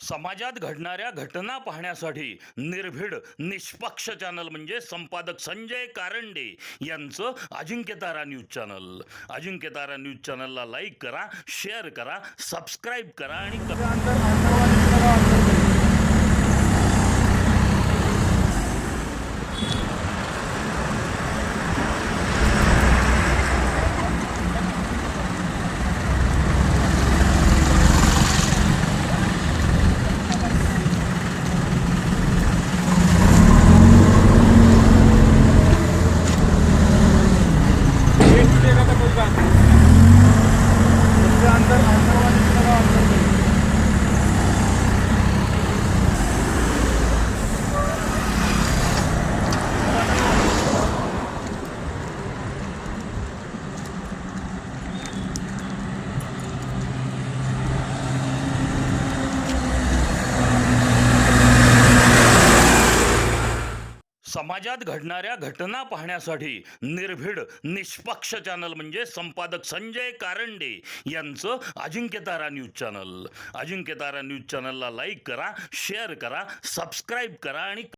समाजात घडणाऱ्या घटना पाहण्यासाठी निर्भीड निष्पक्ष चॅनल म्हणजे संपादक संजय कारंडे यांचं Ajinkyatara news channel. Ajinkyatara news चॅनलला लाईक करा, शेअर करा, सबस्क्राईब करा आणि उसके अंदर आतंकवादी लगा अंदर में। समाजात घडणाऱ्या घटना पाहण्यासाठी निर्भीड निष्पक्ष चॅनल म्हणजे संपादक संजय कारंडे यांचं Ajinkyatara news channel. Ajinkyatara news चॅनलला लाईक करा, शेअर करा, सबस्क्राईब करा आणि